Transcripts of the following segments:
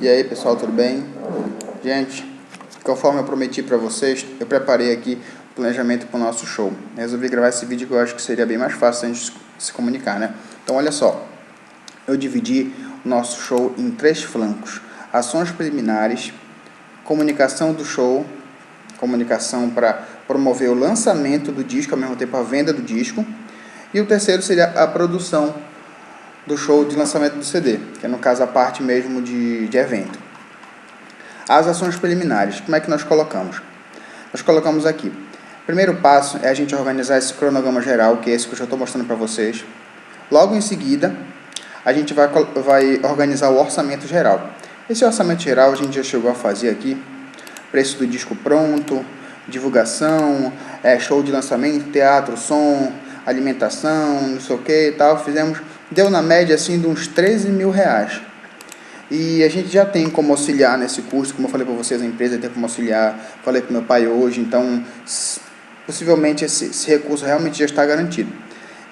E aí pessoal, tudo bem? Gente, conforme eu prometi para vocês, eu preparei aqui o planejamento para o nosso show. Resolvi gravar esse vídeo que eu acho que seria bem mais fácil a gente se comunicar, né? Então olha só, eu dividi o nosso show em 3 flancos: ações preliminares, comunicação do show, comunicação para promover o lançamento do disco, ao mesmo tempo a venda do disco, e o terceiro seria a produção do show de lançamento do CD, que é no caso a parte mesmo de evento. As ações preliminares, como é que nós colocamos? Nós colocamos aqui. O primeiro passo é a gente organizar esse cronograma geral, que é esse que eu já estou mostrando para vocês. Logo em seguida, a gente vai organizar o orçamento geral. Esse orçamento geral a gente já chegou a fazer aqui. Preço do disco pronto, divulgação, show de lançamento, teatro, som, alimentação, não sei o que e tal. Deu na média assim de uns 13 mil reais. E a gente já tem como auxiliar nesse curso, como eu falei para vocês, a empresa tem como auxiliar, falei com meu pai hoje, então possivelmente esse recurso realmente já está garantido.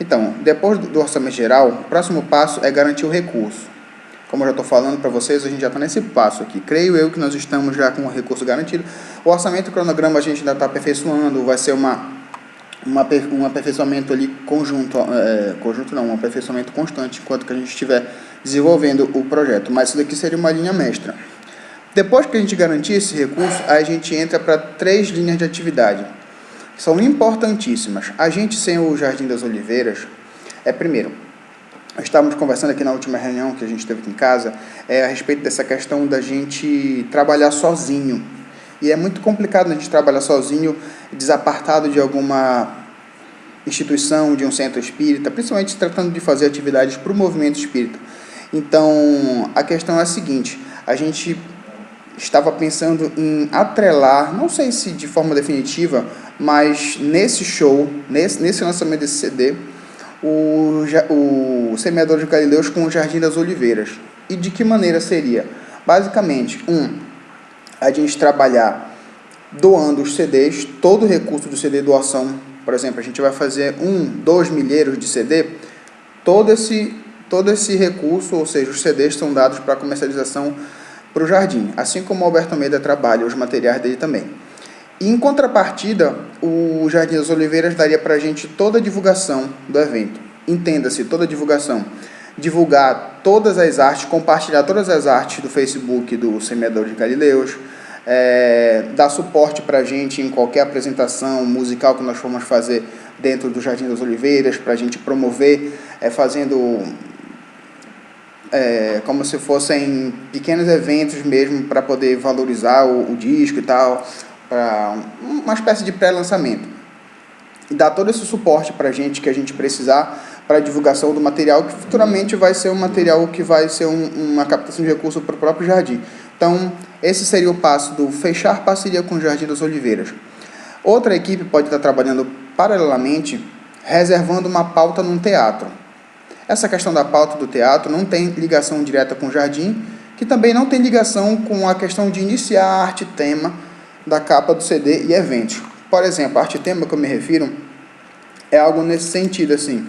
Então, depois do orçamento geral, o próximo passo é garantir o recurso. Como eu já estou falando para vocês, a gente já está nesse passo aqui. Creio eu que nós estamos já com o recurso garantido. O orçamento e o cronograma a gente ainda está aperfeiçoando, vai ser um aperfeiçoamento ali conjunto, um aperfeiçoamento constante enquanto que a gente estiver desenvolvendo o projeto, mas isso daqui seria uma linha mestra. Depois que a gente garantir esse recurso, a gente entra para 3 linhas de atividade, que são importantíssimas. A gente, sem o Jardim das Oliveiras, primeiro, estávamos conversando aqui na última reunião que a gente teve aqui em casa, a respeito dessa questão da gente trabalhar sozinho. E é muito complicado a gente trabalhar sozinho, desapartado de alguma instituição, de um centro espírita, principalmente se tratando de fazer atividades para o movimento espírita. Então, a questão é a seguinte: a gente estava pensando em atrelar, não sei se de forma definitiva, mas nesse show, nesse lançamento desse CD, o Semeador de Galileus com o Jardim das Oliveiras. E de que maneira seria? Basicamente, a gente trabalhar doando os CDs, todo o recurso do CD doação. Por exemplo, a gente vai fazer 2 milheiros de CD, todo esse recurso, ou seja, os CDs são dados para comercialização para o Jardim, assim como o Alberto Almeida trabalha, os materiais dele também. E, em contrapartida, o Jardim das Oliveiras daria para a gente toda a divulgação do evento. Entenda-se, toda a divulgação. Divulgar todas as artes, compartilhar todas as artes do Facebook do Semeador de Galileus, dar suporte para a gente em qualquer apresentação musical que nós formos fazer dentro do Jardim das Oliveiras, para a gente promover, fazendo como se fossem pequenos eventos mesmo, para poder valorizar o disco e tal, para uma espécie de pré-lançamento. E dar todo esse suporte para a gente que a gente precisar para a divulgação do material, que futuramente vai ser um material que vai ser uma captação de recursos para o próprio Jardim. Então, esse seria o passo do fechar parceria com o Jardim das Oliveiras. Outra equipe pode estar trabalhando paralelamente, reservando uma pauta num teatro. Essa questão da pauta do teatro não tem ligação direta com o Jardim, que também não tem ligação com a questão de iniciar a arte-tema da capa do CD e eventos. Por exemplo, a arte-tema que eu me refiro é algo nesse sentido, assim.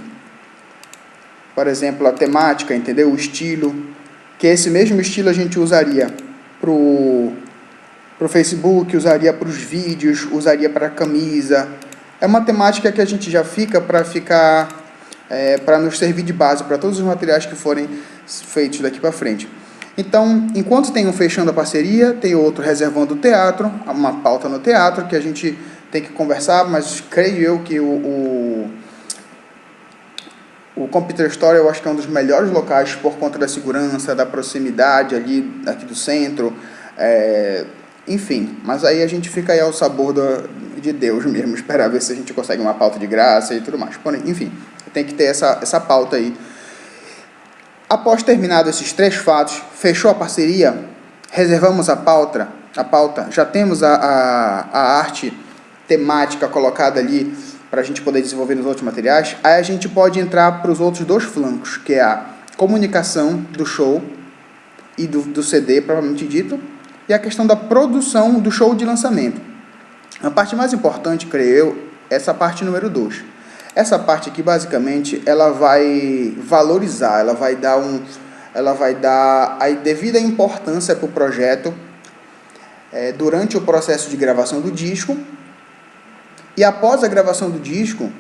Por exemplo, a temática, entendeu? O estilo, que esse mesmo estilo a gente usaria para o Facebook, usaria para os vídeos, usaria para a camisa. É uma temática que a gente já fica para nos servir de base para todos os materiais que forem feitos daqui para frente. Então, enquanto tem um fechando a parceria, tem outro reservando o teatro, uma pauta no teatro que a gente tem que conversar, mas creio eu que o Computer Store eu acho que é um dos melhores locais por conta da segurança, da proximidade ali aqui do centro, enfim, mas aí a gente fica aí ao sabor de Deus mesmo, esperar ver se a gente consegue uma pauta de graça e tudo mais. Porém, enfim, tem que ter essa pauta aí. Após terminado esses 3 fatos, fechou a parceria, reservamos a pauta, já temos a arte temática colocada ali para a gente poder desenvolver nos outros materiais, aí a gente pode entrar para os outros 2 flancos, que é a comunicação do show e do CD, propriamente dito, e a questão da produção do show de lançamento. A parte mais importante, creio eu, é essa parte número 2. Essa parte aqui, basicamente, ela vai valorizar, ela vai dar ela vai dar a devida importância para o projeto durante o processo de gravação do disco. E após a gravação do disco,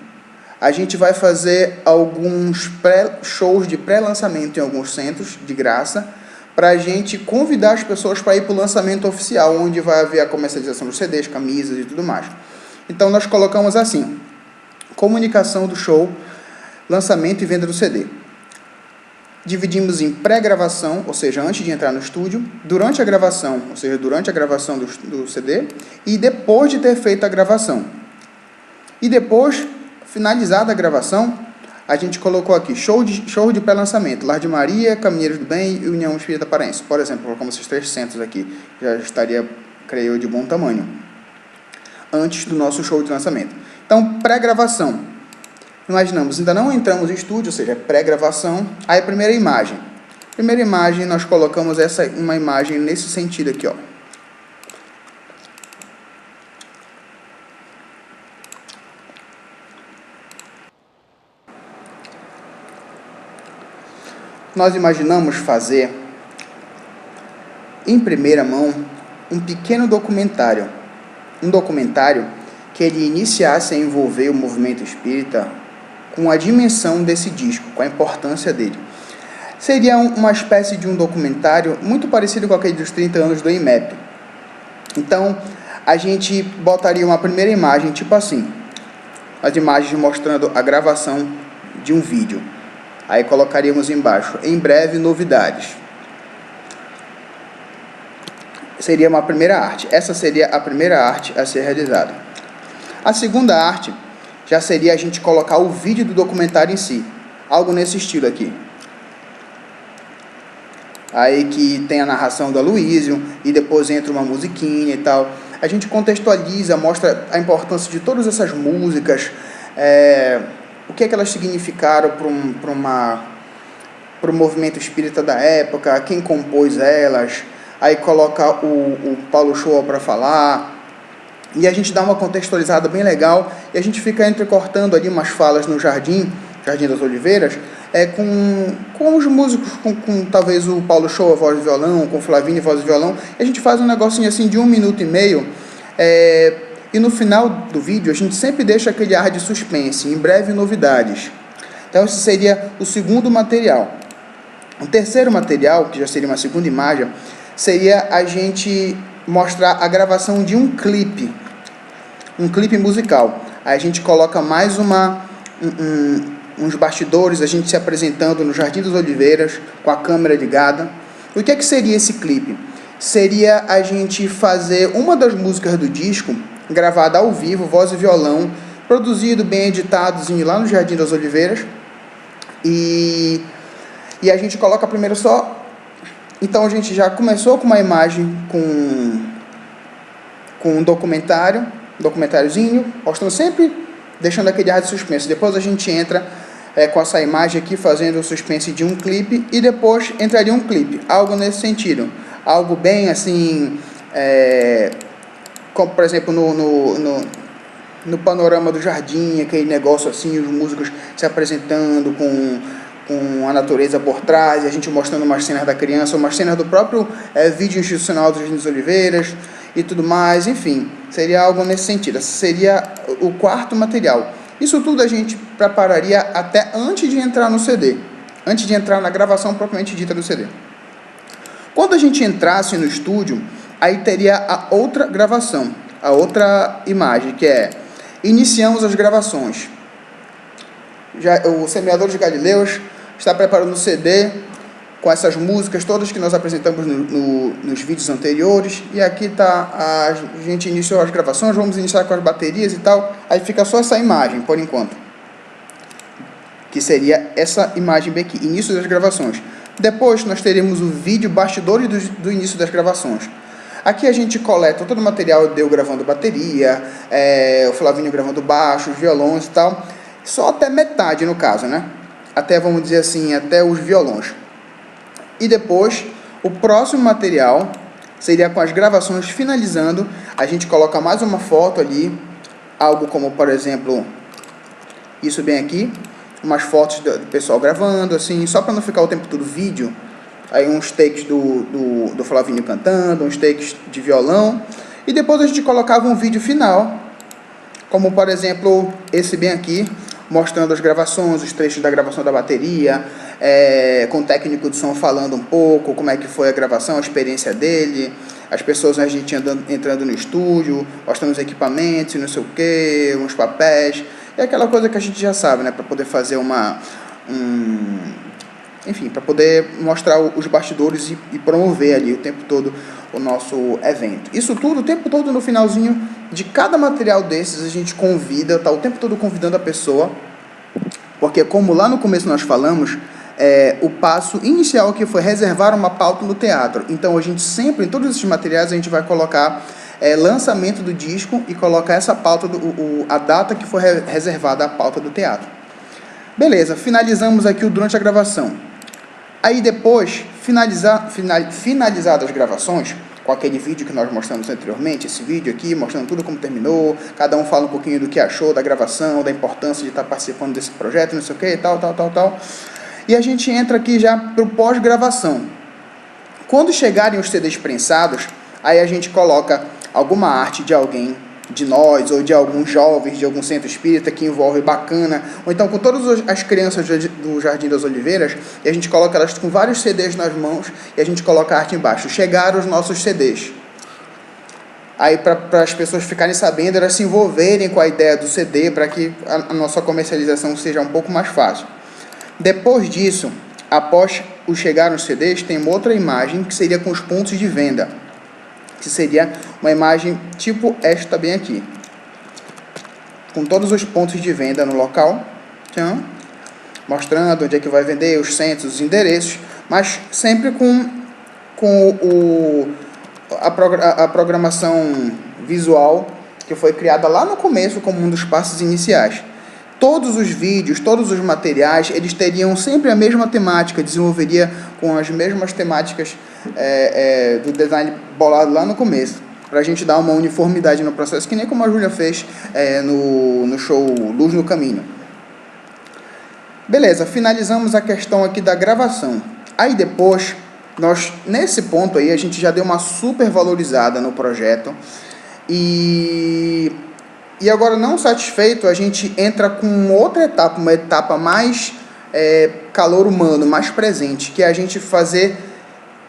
a gente vai fazer alguns shows de pré-lançamento em alguns centros, de graça, para a gente convidar as pessoas para ir para o lançamento oficial, onde vai haver a comercialização dos CDs, camisas e tudo mais. Então, nós colocamos assim: comunicação do show, lançamento e venda do CD. Dividimos em pré-gravação, ou seja, antes de entrar no estúdio, durante a gravação, ou seja, durante a gravação do CD, e depois de ter feito a gravação. E depois, finalizada a gravação, a gente colocou aqui show de pré-lançamento, Lar de Maria, Caminheiros do Bem e União Espírita Paraense. Por exemplo, colocamos esses 3 centros aqui, já estaria, creio eu, de bom tamanho, antes do nosso show de lançamento. Então, pré-gravação. Imaginamos, ainda não entramos em estúdio, ou seja, pré-gravação. Aí a primeira imagem. Primeira imagem, nós colocamos uma imagem nesse sentido aqui, ó. Nós imaginamos fazer, em primeira mão, um pequeno documentário. Um documentário que ele iniciasse a envolver o movimento espírita com a dimensão desse disco, com a importância dele. Seria uma espécie de um documentário muito parecido com aquele dos 30 anos do IMEP. Então, a gente botaria uma primeira imagem, tipo assim, as imagens mostrando a gravação de um vídeo. Aí colocaríamos embaixo, em breve, novidades. Seria uma primeira arte. Essa seria a primeira arte a ser realizada. A segunda arte já seria a gente colocar o vídeo do documentário em si. Algo nesse estilo aqui. Aí que tem a narração do Aloysio e depois entra uma musiquinha e tal. A gente contextualiza, mostra a importância de todas essas músicas, o que é que elas significaram para o movimento espírita da época, quem compôs elas. Aí coloca o Paulo Shoa para falar, e a gente dá uma contextualizada bem legal, e a gente fica entrecortando ali umas falas no Jardim das Oliveiras, com os músicos, com talvez o Paulo Shoa, voz e violão, com o Flavinho, voz e violão, e a gente faz um negocinho assim de 1 minuto e meio, e no final do vídeo a gente sempre deixa aquele ar de suspense, em breve novidades. Então esse seria o segundo material. O terceiro material, que já seria uma segunda imagem, seria a gente mostrar a gravação de um clipe musical. Aí a gente coloca mais uns bastidores, a gente se apresentando no Jardim das Oliveiras, com a câmera ligada. O que é que seria esse clipe? Seria a gente fazer uma das músicas do disco, gravada ao vivo, voz e violão, produzido, bem editadozinho lá no Jardim das Oliveiras, e a gente coloca primeiro só. Então a gente já começou com uma imagem com um documentáriozinho, mostrando sempre, deixando aquele ar de suspense. Depois a gente entra com essa imagem aqui, fazendo o suspense de um clipe, e depois entraria um clipe, algo nesse sentido, algo bem assim, como por exemplo no panorama do jardim, aquele negócio assim, os músicos se apresentando com a natureza por trás, e a gente mostrando umas cenas da criança, umas cenas do próprio vídeo institucional dos Jardim das Oliveiras e tudo mais, enfim, seria algo nesse sentido. Esse seria o quarto material. Isso tudo a gente prepararia até antes de entrar no CD, antes de entrar na gravação propriamente dita do CD. Quando a gente entrasse no estúdio, aí teria a outra gravação, a outra imagem, que iniciamos as gravações. O Semeador de Galileus está preparando o CD com essas músicas todas que nós apresentamos nos vídeos anteriores, e aqui está, a gente iniciou as gravações, vamos iniciar com as baterias e tal, aí fica só essa imagem, por enquanto, que seria essa imagem bem aqui, início das gravações. Depois nós teremos o vídeo bastidores do início das gravações. Aqui a gente coleta todo o material de eu gravando bateria, o Flavinho gravando baixo, os violões e tal, só até metade no caso, né? Até, vamos dizer assim, até os violões. E depois, o próximo material seria com as gravações finalizando, a gente coloca mais uma foto ali, algo como, por exemplo, isso bem aqui, umas fotos do pessoal gravando, assim, só para não ficar o tempo todo vídeo, aí uns takes do Flavinho cantando, uns takes de violão, e depois a gente colocava um vídeo final, como por exemplo esse bem aqui, mostrando as gravações, os trechos da gravação da bateria, com o técnico de som falando um pouco como é que foi a gravação, a experiência dele, as pessoas, a gente entrando no estúdio, mostrando os equipamentos, não sei o que, uns papéis, é aquela coisa que a gente já sabe, né, para poder fazer enfim, para poder mostrar os bastidores e promover ali o tempo todo o nosso evento. Isso tudo, o tempo todo, no finalzinho de cada material desses, a gente convida, tá o tempo todo convidando a pessoa, porque como lá no começo nós falamos, o passo inicial que foi reservar uma pauta no teatro. Então a gente sempre, em todos esses materiais, a gente vai colocar lançamento do disco e colocar essa pauta, a data que foi reservada à pauta do teatro. Beleza, finalizamos aqui o durante a gravação. Aí depois, finalizadas as gravações, com aquele vídeo que nós mostramos anteriormente, esse vídeo aqui, mostrando tudo como terminou, cada um fala um pouquinho do que achou da gravação, da importância de estar participando desse projeto, não sei o que, tal. E a gente entra aqui já para o pós-gravação. Quando chegarem os CDs prensados, aí a gente coloca alguma arte de alguém, de nós, ou de alguns jovens, de algum centro espírita que envolve bacana, ou então com todas as crianças do Jardim das Oliveiras, e a gente coloca elas com vários CDs nas mãos, e a gente coloca a arte embaixo. Chegaram os nossos CDs. Aí, para as pessoas ficarem sabendo, elas se envolverem com a ideia do CD, para que a nossa comercialização seja um pouco mais fácil. Depois disso, após o chegar nos CDs, tem uma outra imagem que seria com os pontos de venda, que seria uma imagem tipo esta bem aqui, com todos os pontos de venda no local, mostrando onde é que vai vender, os centros, os endereços, mas sempre com a programação visual que foi criada lá no começo como um dos passos iniciais. Todos os vídeos, todos os materiais, eles teriam sempre a mesma temática, desenvolveria com as mesmas temáticas do design bolado lá no começo, para a gente dar uma uniformidade no processo, que nem como a Júlia fez no show Luz no Caminho. Beleza, finalizamos a questão aqui da gravação. Aí depois, nesse ponto aí, a gente já deu uma super valorizada no projeto, e agora, não satisfeito, a gente entra com outra etapa, uma etapa mais calor humano, mais presente, que é a gente fazer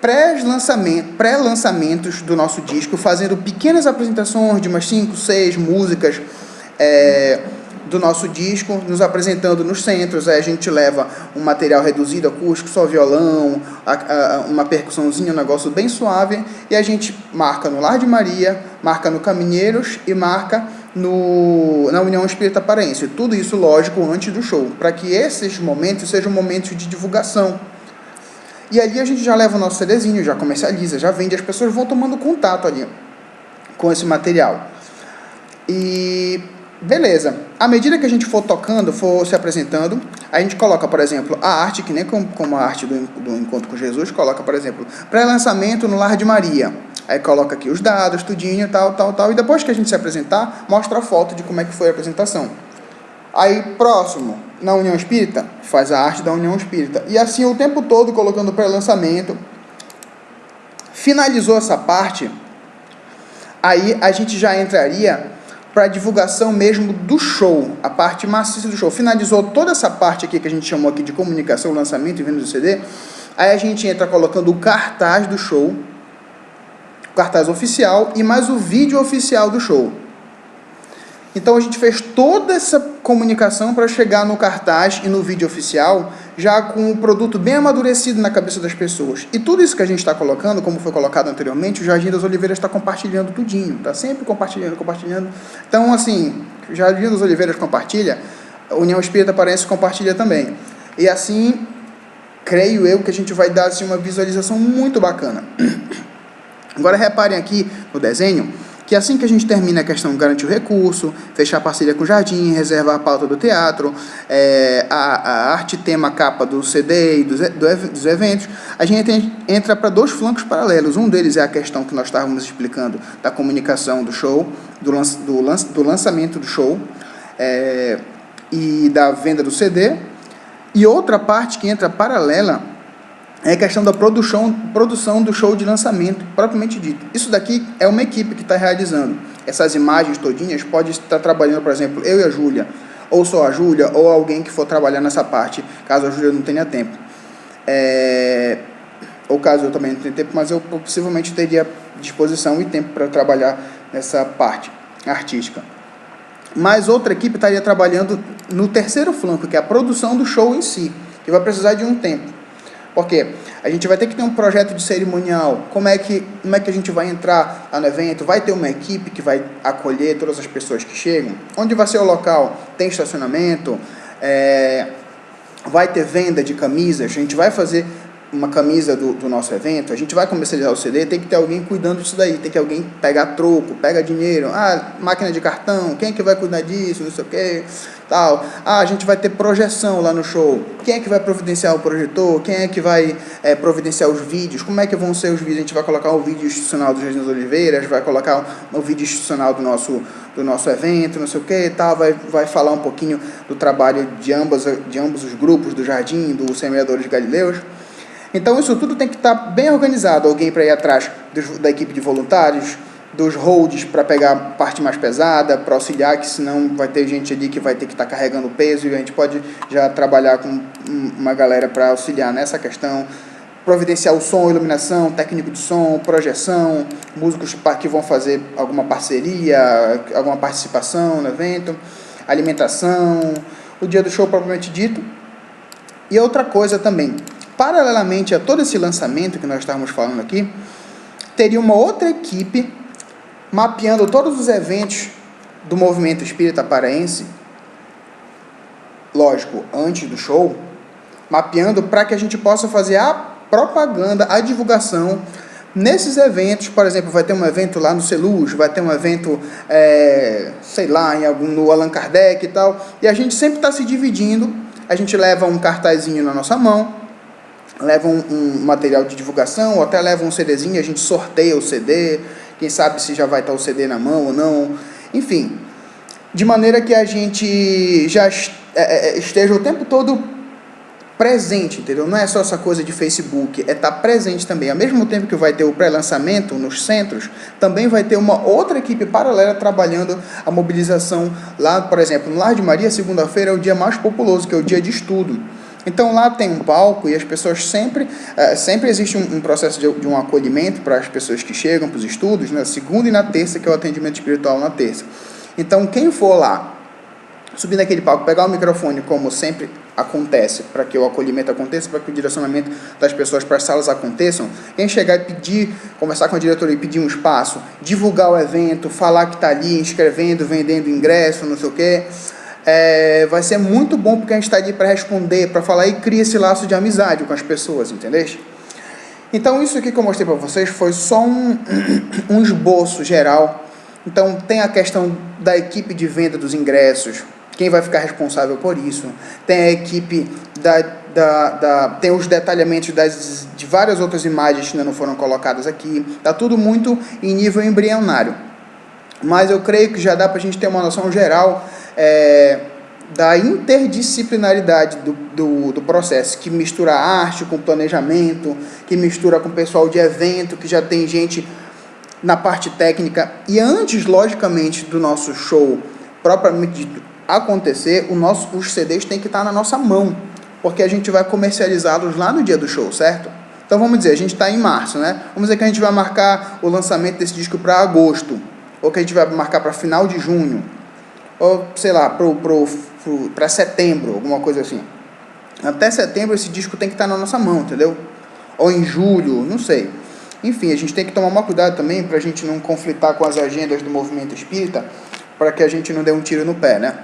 pré-lançamentos do nosso disco, fazendo pequenas apresentações de umas 5, 6 músicas do nosso disco, nos apresentando nos centros. Aí a gente leva um material reduzido, acústico, só violão, uma percussãozinha, um negócio bem suave, e a gente marca no Lar de Maria, marca no Caminheiros e marca na União Espírita Paraense. Tudo isso, lógico, antes do show, para que esses momentos sejam momentos de divulgação. E ali a gente já leva o nosso CDzinho, já comercializa, já vende, as pessoas vão tomando contato ali com esse material. E beleza, à medida que a gente for tocando, for se apresentando, a gente coloca, por exemplo, a arte, que nem como a arte do Encontro com Jesus, coloca, por exemplo, pré-lançamento no Lar de Maria. Aí coloca aqui os dados, tudinho, tal, e depois que a gente se apresentar, mostra a foto de como é que foi a apresentação. Aí, próximo, na União Espírita, faz a arte da União Espírita. E assim, o tempo todo, colocando pré-lançamento. Finalizou essa parte, aí a gente já entraria para a divulgação mesmo do show, a parte maciça do show. Finalizou toda essa parte aqui que a gente chamou aqui de comunicação, lançamento e venda do CD, aí a gente entra colocando o cartaz do show, o cartaz oficial e mais o vídeo oficial do show. Então a gente fez toda essa comunicação para chegar no cartaz e no vídeo oficial já com o produto bem amadurecido na cabeça das pessoas. E tudo isso que a gente está colocando, como foi colocado anteriormente, o Jardim das Oliveiras está compartilhando tudinho, está sempre compartilhando. Então, assim, o Jardim das Oliveiras compartilha, a União Espírita Paraense compartilha também. E assim, creio eu que a gente vai dar assim, uma visualização muito bacana. Agora reparem aqui no desenho, que assim que a gente termina a questão de garantir o recurso, fechar a parceria com o Jardim, reservar a pauta do teatro, a arte tema capa do CD e dos eventos, a gente entra para 2 flancos paralelos. Um deles é a questão que nós estávamos explicando da comunicação do show, do lançamento do show e da venda do CD. E outra parte que entra paralela é a questão da produção do show de lançamento, propriamente dito. Isso daqui é uma equipe que está realizando. Essas imagens todinhas pode estar trabalhando, por exemplo, eu e a Júlia, ou só a Júlia, ou alguém que for trabalhar nessa parte, caso a Júlia não tenha tempo. Ou caso eu também não tenha tempo, mas eu possivelmente teria disposição e tempo para trabalhar nessa parte artística. Mas outra equipe estaria trabalhando no terceiro flanco, que é a produção do show em si, que vai precisar de um tempo. Porque a gente vai ter que ter um projeto de cerimonial, como é que a gente vai entrar lá no evento, vai ter uma equipe que vai acolher todas as pessoas que chegam, onde vai ser o local, tem estacionamento, vai ter venda de camisas, a gente vai fazer uma camisa do nosso evento, a gente vai comercializar o CD, tem que ter alguém cuidando disso daí, tem que alguém pegar troco, pega dinheiro, máquina de cartão, quem é que vai cuidar disso, não sei o que, tal, a gente vai ter projeção lá no show, quem é que vai providenciar o projetor, quem é que vai providenciar os vídeos, como é que vão ser os vídeos, a gente vai colocar o vídeo institucional do Jardim das Oliveiras, vai colocar o vídeo institucional do nosso evento, não sei o que, tal, vai falar um pouquinho do trabalho de ambos os grupos, do Jardim, dos Semeadores Galileus. Então, isso tudo tem que estar bem organizado. Alguém para ir atrás da equipe de voluntários, dos holds para pegar a parte mais pesada, para auxiliar, que senão vai ter gente ali que vai ter que estar carregando peso e a gente pode já trabalhar com uma galera para auxiliar nessa questão. Providenciar o som, iluminação, técnico de som, projeção, músicos que vão fazer alguma parceria, alguma participação no evento, alimentação, o dia do show propriamente dito. E outra coisa também, paralelamente a todo esse lançamento que nós estávamos falando aqui, teria uma outra equipe mapeando todos os eventos do movimento espírita paraense, lógico, antes do show, mapeando para que a gente possa fazer a propaganda, a divulgação nesses eventos. Por exemplo, vai ter um evento lá no Celuz, vai ter um evento, sei lá, no Allan Kardec e tal, e a gente sempre está se dividindo, a gente leva um cartazinho na nossa mão, leva um material de divulgação, ou até leva um CDzinho, a gente sorteia o CD, quem sabe se já vai estar o CD na mão ou não, enfim, de maneira que a gente já esteja o tempo todo presente, entendeu? Não é só essa coisa de Facebook, é estar presente também. Ao mesmo tempo que vai ter o pré-lançamento nos centros, também vai ter uma outra equipe paralela trabalhando a mobilização lá, por exemplo, no Lar de Maria, segunda-feira é o dia mais populoso, que é o dia de estudo. Então, lá tem um palco e as pessoas sempre existe um processo de um acolhimento para as pessoas que chegam para os estudos, na segunda e na terça, que é o atendimento espiritual na terça. Então, quem for lá, subir naquele palco, pegar o microfone, como sempre acontece, para que o acolhimento aconteça, para que o direcionamento das pessoas para as salas aconteçam, quem chegar e pedir, conversar com a diretoria e pedir um espaço, divulgar o evento, falar que está ali, inscrevendo, vendendo ingresso, não sei o quê, vai ser muito bom, porque a gente está ali para responder, para falar, e cria esse laço de amizade com as pessoas, entendeu? Então, isso aqui que eu mostrei para vocês foi só um esboço geral. Então, tem a questão da equipe de venda dos ingressos, quem vai ficar responsável por isso, tem a equipe tem os detalhamentos de várias outras imagens que ainda não foram colocadas aqui, está tudo muito em nível embrionário, mas eu creio que já dá para a gente ter uma noção geral da interdisciplinaridade do processo, que mistura arte com planejamento, que mistura com o pessoal de evento, que já tem gente na parte técnica, e antes, logicamente, do nosso show propriamente dito acontecer, os CDs têm que estar na nossa mão, porque a gente vai comercializá-los lá no dia do show, certo? Então vamos dizer, a gente está em março, né? Vamos dizer que a gente vai marcar o lançamento desse disco para agosto, ou que a gente vai marcar para final de junho, ou sei lá, para setembro, alguma coisa assim. Até setembro esse disco tem que estar na nossa mão, entendeu? Ou em julho, não sei. Enfim, a gente tem que tomar mais cuidado também para a gente não conflitar com as agendas do movimento espírita, para que a gente não dê um tiro no pé, né?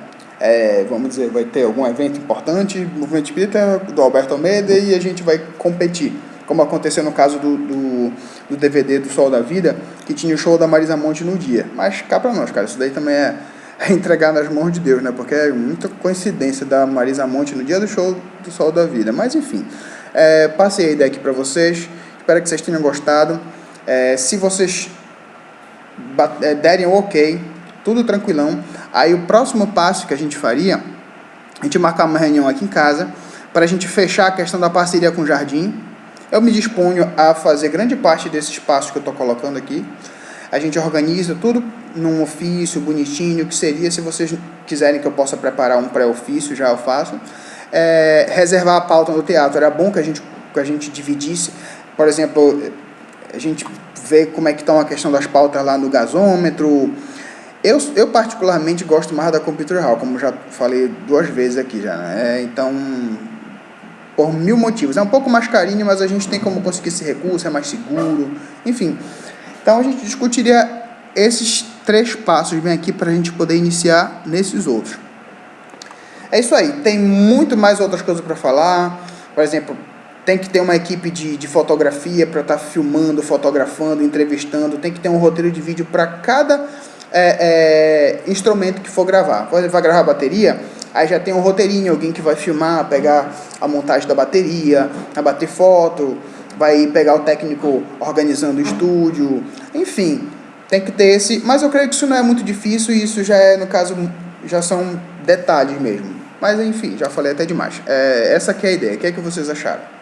Vamos dizer, vai ter algum evento importante, movimento espírita do Alberto Almeida, e a gente vai competir, como aconteceu no caso do DVD do Sol da Vida, que tinha o show da Marisa Monte no dia. Mas cá para nós, cara, isso daí também é entregar nas mãos de Deus, né? Porque é muita coincidência da Marisa Monte no dia do show do Sol da Vida. Mas enfim, passei a ideia aqui para vocês, espero que vocês tenham gostado. Se vocês derem o ok, tudo tranquilão, aí o próximo passo que a gente faria, a gente marcar uma reunião aqui em casa, para a gente fechar a questão da parceria com o Jardim. eu me disponho a fazer grande parte desses passos que eu estou colocando aqui. A gente organiza tudo num ofício bonitinho, que seria, se vocês quiserem que eu possa preparar um pré-ofício, já eu faço. Reservar a pauta no teatro, era bom que a gente dividisse, por exemplo, a gente vê como é que estão a questão das pautas lá no gasômetro. Eu particularmente gosto mais da Computer Hall, como já falei 2 vezes aqui já, né? Então, por 1000 motivos. É um pouco mais carinho, mas a gente tem como conseguir esse recurso, é mais seguro, enfim. Então, a gente discutiria esses 3 passos bem aqui para a gente poder iniciar nesses outros. É isso aí. Tem muito mais outras coisas para falar. Por exemplo, tem que ter uma equipe de fotografia para estar filmando, fotografando, entrevistando. Tem que ter um roteiro de vídeo para cada instrumento que for gravar. Quando ele vai gravar a bateria, aí já tem um roteirinho, alguém que vai filmar, pegar a montagem da bateria, vai bater foto, vai pegar o técnico organizando o estúdio, enfim, tem que ter esse... Mas eu creio que isso não é muito difícil, e isso já é, no caso, já são detalhes mesmo. Mas enfim, já falei até demais. Essa aqui é a ideia. O que é que vocês acharam?